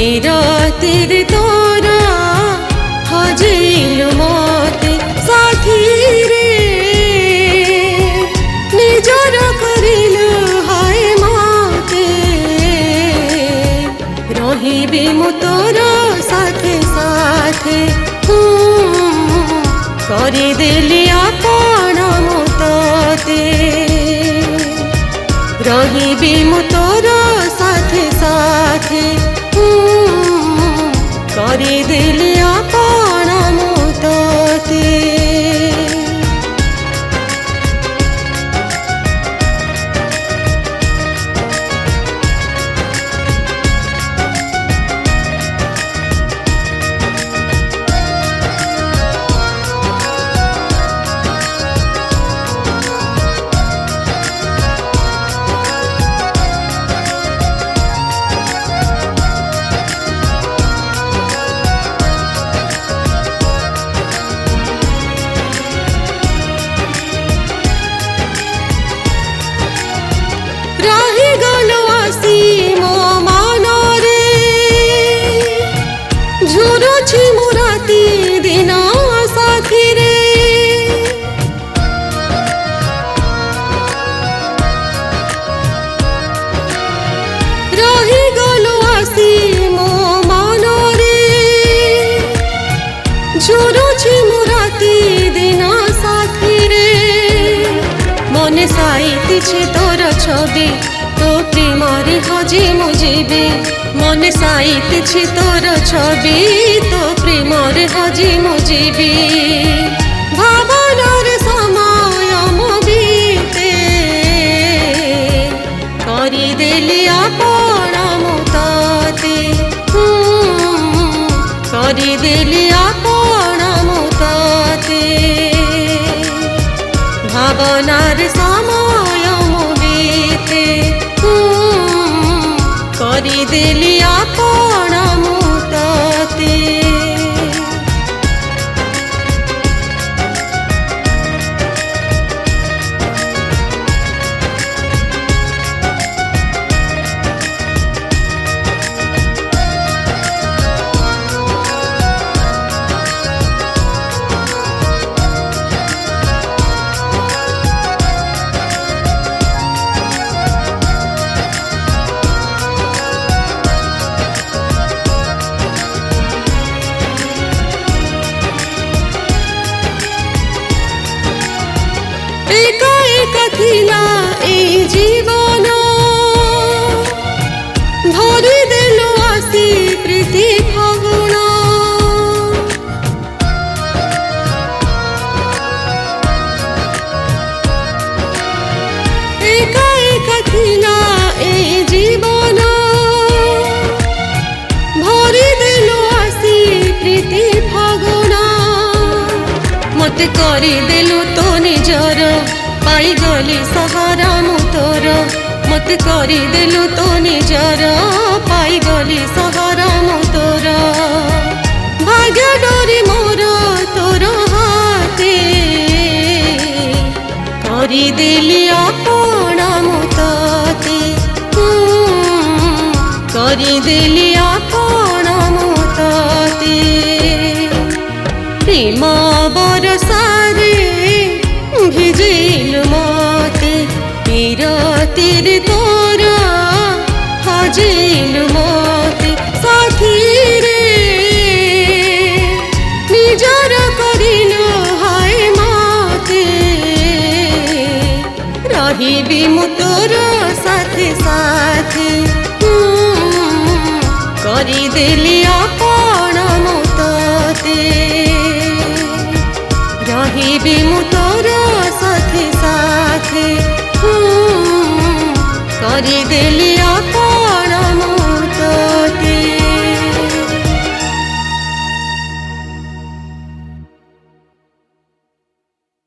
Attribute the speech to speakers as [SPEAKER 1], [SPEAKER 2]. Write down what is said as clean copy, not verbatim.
[SPEAKER 1] पीरतिर तोरा हजेलु मते साथी रे निजर करिलु हाय मते रहिबी मु तोर साथे साथे करिदेली आपण मु तोते रहिबी मु तोर साथे साथे करिदेली आपण मु तोते रही गलो आसी मो मनरे झुरुछि मो राति दिन साथी रे रही गलो आसी मो मनरे झुरुछि मो राति दिन साथी रे मने साइतिछि तोर छवि तो प्रेमरे हजे मु जीवी मने साइतिछि तोर छवि तो प्रेमरे हजे मु जीवी भावनार समय मो बीते करिदेली आपण मु तोते करिदेली आपण मु तोते भावनार समय मो बीते करिदेली आपण मु तोते एका एका थिला ए जीवन भरि देलो आसी प्रीति फगुण एका एका थिला ए जीवन भरि देलो आसी प्रीति फगुण मते करी देलु तो निजर पाई गली सहारा मु तोर मते करी देलु तो निजर पाई गली सहारा मु तोर भाग्य डोरी मोर तोर हाथे करी देली आपण मु तोते करी देली आपण मु तोते प्रेम बरसारे भिजेलु मते पीरतिर तोर हजेलु मते साथी रे निजर करिलु हाय मते रहिबी मु तोर साथे साथे करिदेली आपण मु तोते रहिबी मु तोर साथे साथे करिदेली